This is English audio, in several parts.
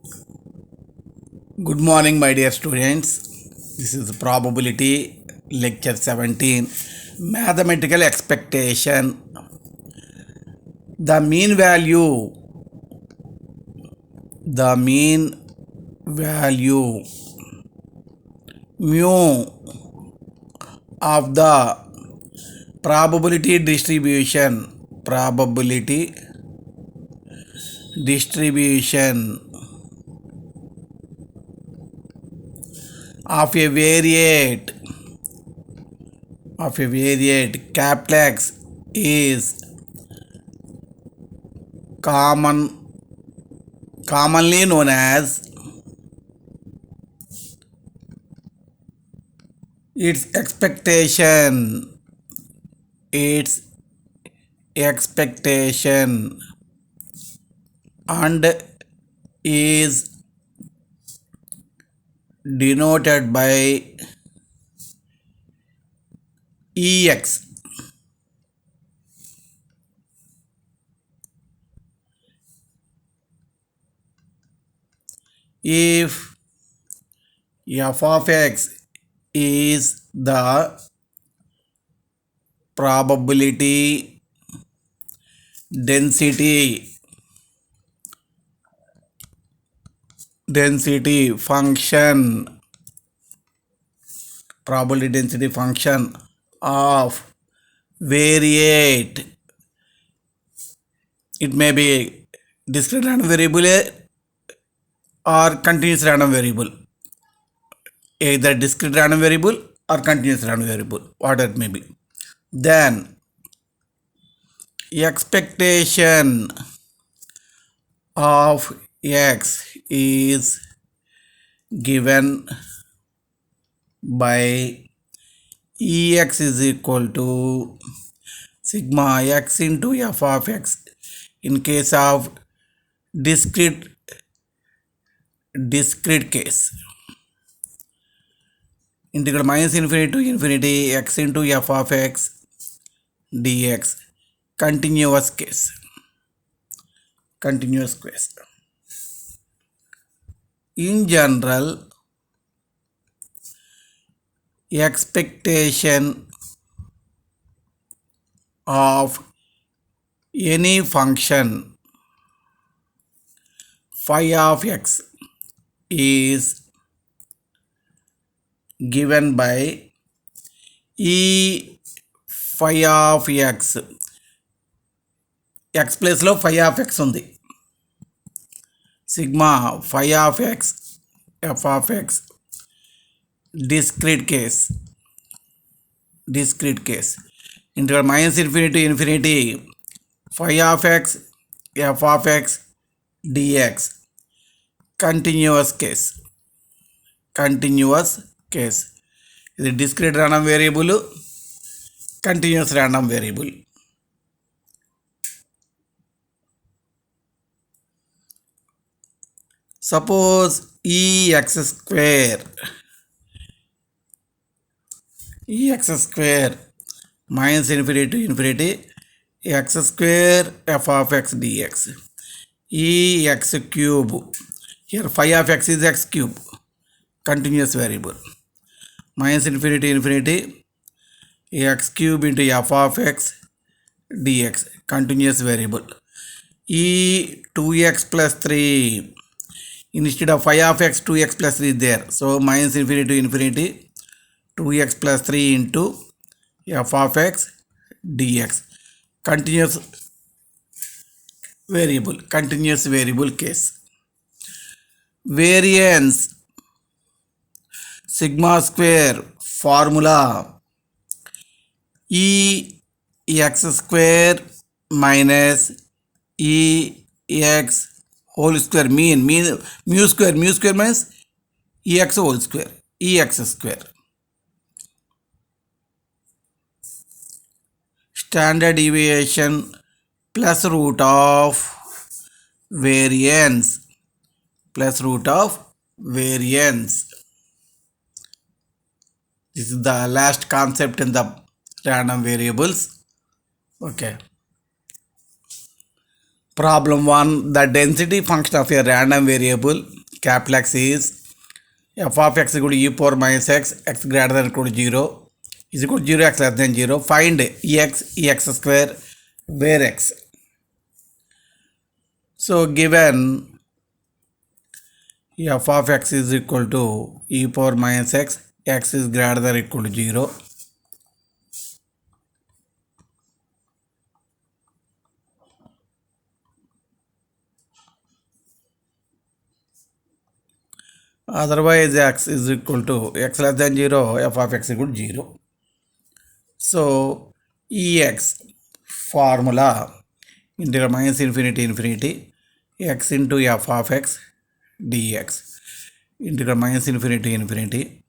Good morning, my dear students. This is probability lecture 17. Mathematical expectation. The mean value, the mean value mu of the probability distribution of a variate capital X is commonly known as its expectation and is denoted by EX. If f of x is the probability density function of variate, it may be discrete random variable or continuous random variable, either discrete random variable or continuous random variable, whatever it may be, then expectation of x is given by Ex is equal to sigma x into f of x in case of discrete case. Integral minus infinity to infinity x into f of x dx. Continuous case. In general, expectation of any function phi of x is given by E phi of x. X place lo phi of x undi. Sigma phi of x f of x discrete case. Integral minus infinity to infinity phi of x f of x dx. Continuous case. This discrete random variable, continuous random variable. Suppose Ex square minus infinity to infinity x square f of x dx. Ex cube, here phi of x is x cube, continuous variable, minus infinity to infinity x cube into f of x dx, continuous variable. E 2x plus 3, instead of phi of x 2x plus 3 is there, so minus infinity to infinity 2x plus 3 into f of x dx, continuous variable case. Variance sigma square formula Ex square minus Ex whole square, mean mu square minus Ex whole square, Ex square. Standard deviation plus root of variance. This is the last concept in the random variables. Okay. Problem 1. The density function of a random variable capital X is f of x equal to e power minus x greater than or equal to 0 is equal to 0, x less than 0. Find ex square where x. So given f of x is equal to e power minus x is greater than or equal to 0. Otherwise x is equal to x less than 0, f of x equal to 0. So ex formula integral minus infinity infinity x into f of x dx integral minus infinity infinity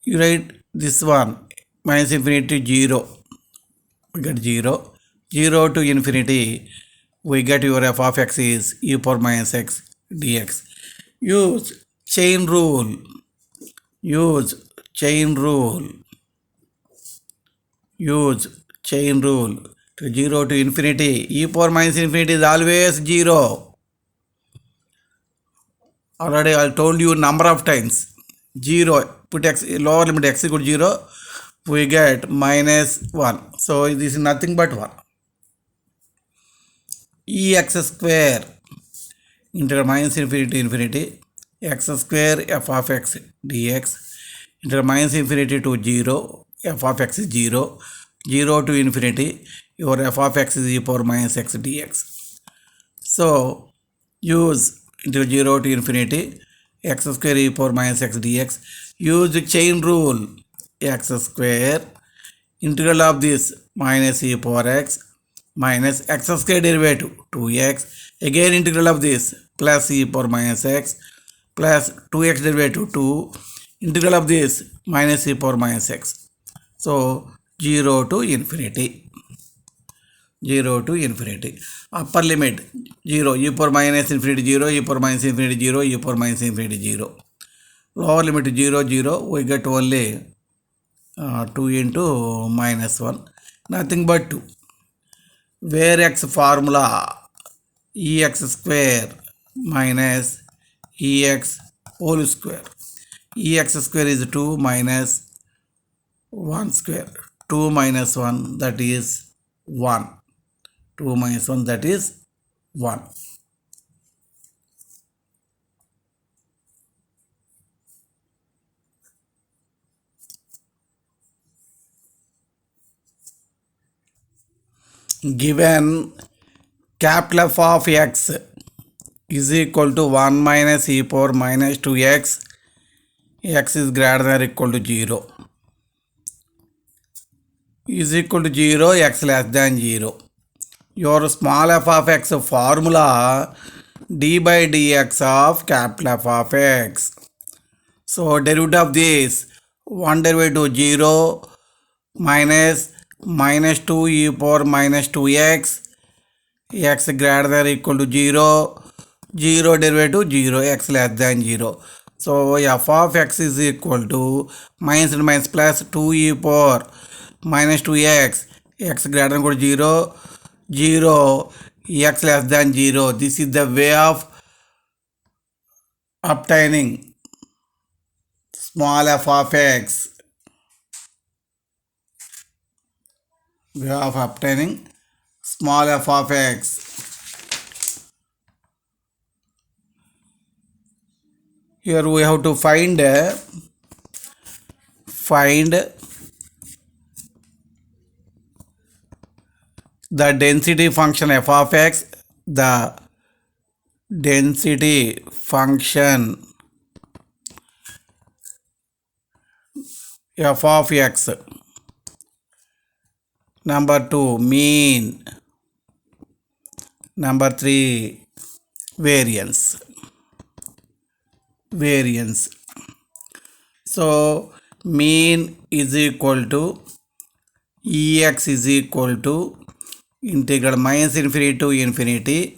you write this one minus infinity to 0, we get 0 to infinity, we get your f of x is e power minus x dx. Use chain rule use chain rule to 0 to infinity. E power minus infinity is always 0. Already I told you number of times. 0, put x, lower limit x equal to 0, we get minus 1. So this is nothing but 1. Ex square integral minus infinity to infinity x square f of x dx integral minus infinity to 0, f of x is 0 to infinity, your f of x is e power minus x dx. So use into 0 to infinity x square e power minus x dx. Use the chain rule x square integral of this minus e power x minus x square derivative 2x, again integral of this plus e power minus x plus 2x derivative 2, integral of this minus e power minus x. So 0 to infinity. Upper limit 0, e power minus infinity 0, e power minus infinity 0, e power minus infinity 0. Lower limit 0, we get only 2 into minus 1, nothing but 2. Where x formula ex square minus ex whole square. Ex square is 2 minus 1 square. 2 minus 1, that is 1. 2 minus 1, that is 1. Given capital F of x is equal to 1 minus e power minus 2x, x is greater than or equal to 0, is equal to 0, x less than 0. Your small f of x formula d by dx of capital F of x. So derivative of this 1 derivative 0 minus 2 e power minus 2x, x greater than or equal to 0, 0 derivative 0, x less than 0. So f of x is equal to minus and minus plus 2 e power minus 2x, x greater than or equal to 0, x less than 0. This is the way of obtaining small f of x. Way of obtaining small f of x. Here we have to find the density function f of x, the density function f of x. Number 2, mean. Number 3, variance. So mean is equal to ex is equal to integral minus infinity to infinity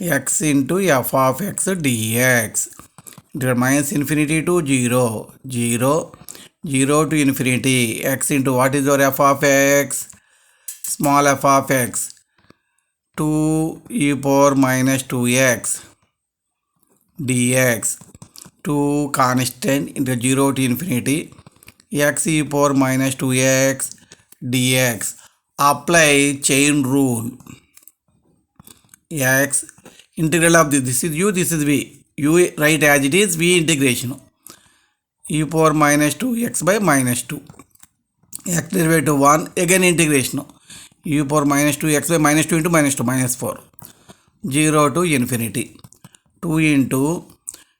x into f of x dx. Integral minus infinity to 0, 0 to infinity x into what is your f of x? Small f of x, 2 e power minus 2x dx, 2 constant into 0 to infinity x e power minus 2x dx. Apply chain rule. X integral of this is u, this is v. U write as it is, v integration. E power minus 2x by minus 2. X derivative 1, again integration. E power minus 2x by minus 2 into minus 2, minus 4. 0 to infinity. 2 into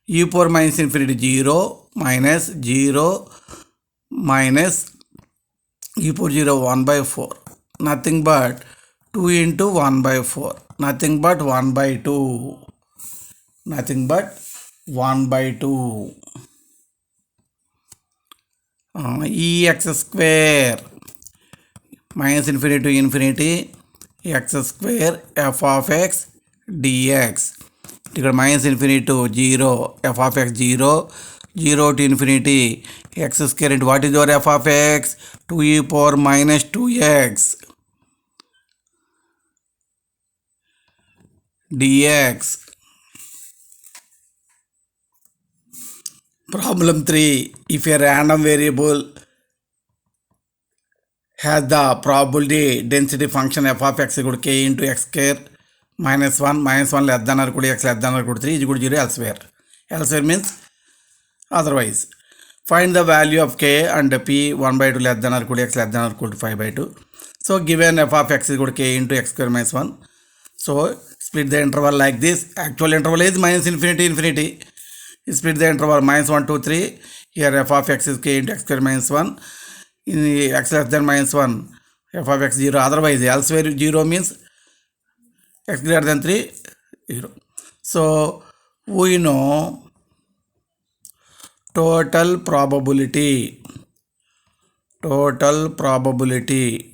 e power minus infinity 0 minus 0 minus e power 0 1 by 4. Nothing but 2 into 1 by 4. Nothing but 1 by 2. Nothing but 1 by 2. Ex square minus infinity to infinity x square f of x dx. Here minus infinity to 0 f of x 0, 0 to infinity x square into what is your f of x? 2 e power minus 2x dx. Problem 3. If a random variable has the probability density function f of x equal to k into x square minus 1 less than or equal to x less than or equal to 3 is equal to 0 elsewhere. Elsewhere means otherwise. Find the value of k and p 1 by 2 less than or equal to x less than or equal to 5 by 2. So given f of x is equal to k into x square minus 1. So split the interval like this. Actual interval is minus infinity infinity. Split the interval minus 1 2 3. Here f of x is k into x square minus 1. In x less than minus 1 f of x 0. Otherwise elsewhere 0 means x greater than 3 0. So we know total probability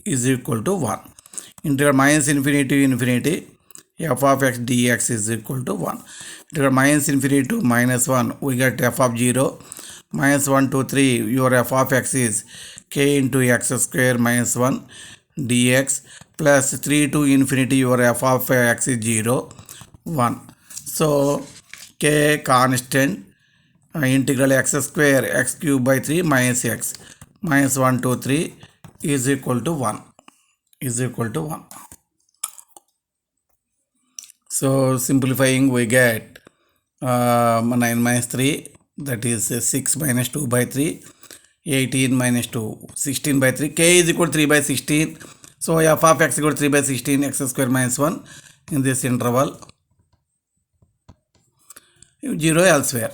is equal to 1. Integral minus infinity to infinity f of x dx is equal to 1. Integral minus infinity to minus 1 we get f of 0 minus 1 2 3 your f of x is k into x square minus 1 dx plus 3 to infinity your f of x is 0 1. So k constant integral x square x cube by 3 minus x minus 1 2 3 is equal to 1 is equal to 1. So simplifying we get 9 minus 3 that is 6 minus 2 by 3 18 minus 2 16 by 3 k is equal to 3 by 16. So f of x equal to 3 by 16 x square minus 1 in this interval 0 elsewhere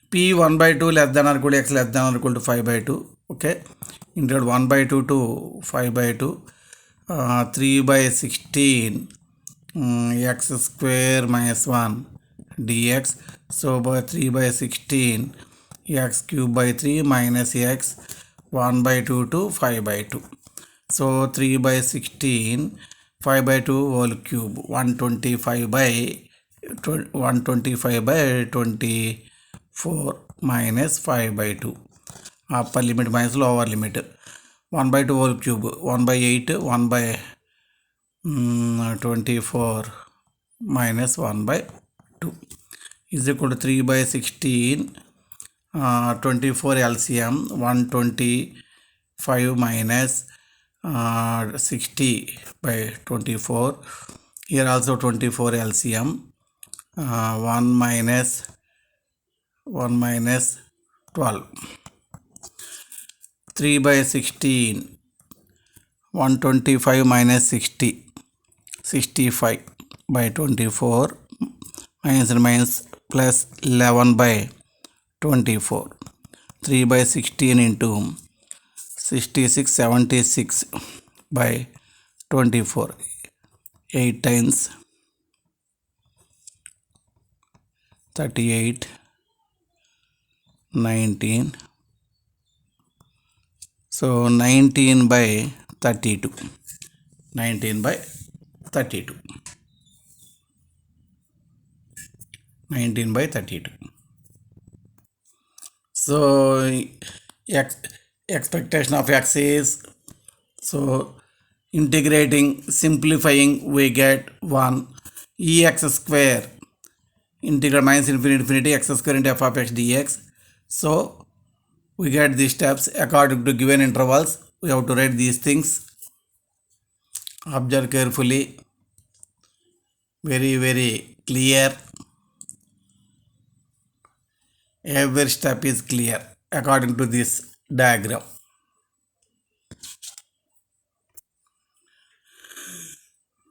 p 1 by 2 less than or equal to x less than or equal to 5 by 2. Okay, integral 1 by 2 to 5 by 2 3 by 16 x square minus 1 dx. So by 3 by 16 x cube by 3 minus x 1 by 2 to 5 by 2. So 3 by 16 5 by 2 whole cube 125 by 125 by 24 minus 5 by 2. Upper limit minus lower limit 1 by 2 whole cube 1 by 8 1 by 24 minus 1 by 2 is equal to 3 by 16 24 LCM 125 minus 60 by 24. Here also 24 LCM 1 minus 12. 3 by 16 125 minus 60 65 by 24 minus plus 11 by 24. 3 by 16 into 66 76 by 24 8 times 38 19. So 19 by 32 19 by 32 19 by 32. So x expectation of x is, so integrating, simplifying, we get 1 ex square integral minus infinity infinity x square into f of x dx. So we get these steps according to given intervals. We have to write these things. Observe carefully. Very clear. Every step is clear according to this diagram.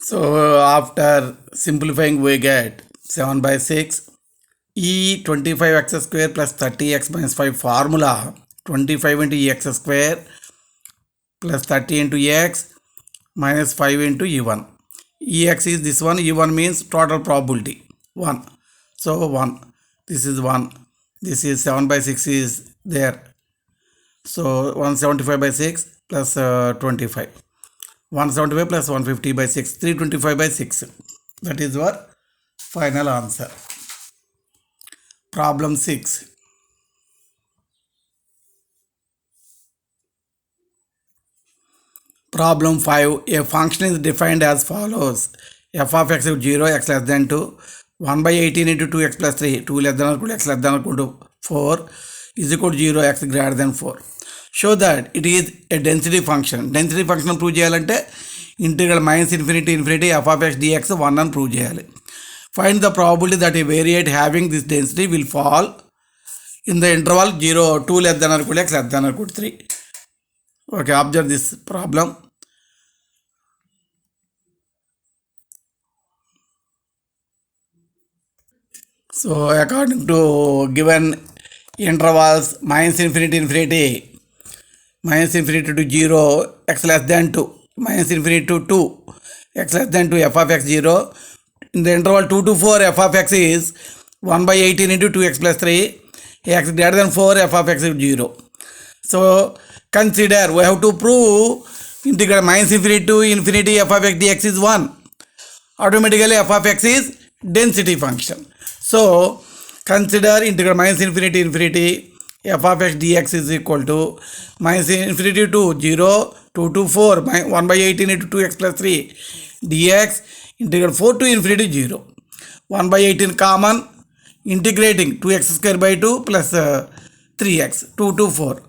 So after simplifying, we get 7 by 6 e 25x square plus 30x minus 5 formula 25 into x square plus 30 into x minus 5 into e1. Ex is this one, e1 means total probability 1. So 1, this is 1, this is 7 by 6 is there. So 175 by 6 plus 25. 175 plus 150 by 6, 325 by 6. That is our final answer. Problem 6. Problem 5. A function is defined as follows. F of x is 0, x less than 2, 1 by 18 into 2x plus 3, 2 less than or equal to x less than or equal to 4 is equal to 0, x greater than 4. Show that it is a density function. Density function prove చేయాలంటే integral minus infinity infinity f of x dx 1 అని prove చేయాలి. Find the probability that a variate having this density will fall in the interval 0, 2 less than or equal to x less than or equal to 3. Okay, observe this problem. So according to given intervals minus infinity infinity, minus infinity to 0, x less than 2, minus infinity to 2, x less than 2, f of x 0. In the interval 2 to 4, f of x is 1 by 18 into 2x plus 3, x greater than 4, f of x is 0. So consider, we have to prove integral minus infinity to infinity f of x dx is 1. Automatically f of x is density function. So consider integral minus infinity infinity f of x dx is equal to minus infinity to 0, 2 to 4, 1 by 18 into 2x plus 3 dx integral 4 to infinity 0. 1 by 18 common, integrating 2x square by 2 plus 3x, 2 to 4.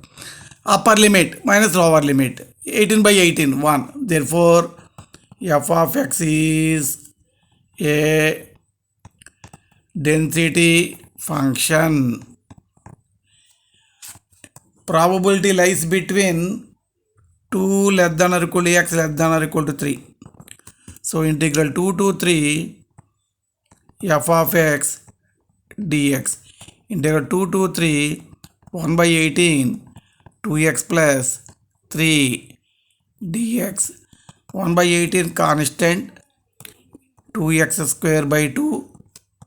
Upper limit minus lower limit, 18 by 18 1. Therefore f of x is a density function. Probability lies between 2 less than or equal to x less than or equal to 3. So integral 2 to 3 f of x dx, integral 2 to 3 1 by 18 2x plus 3 dx, 1 by 18 constant, 2x square by 2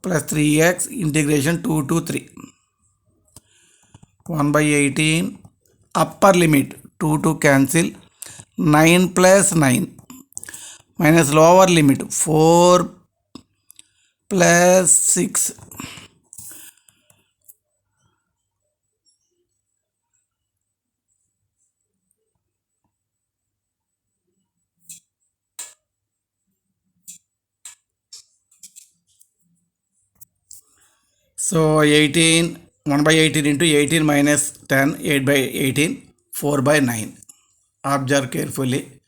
plus 3x, integration 2 to 3. 1 by 18, upper limit 2 to cancel, 9 plus 9 minus lower limit 4 plus 6. So 18, 1 by 18 into 18 minus 10, 8 by 18, 4 by 9. Observe carefully.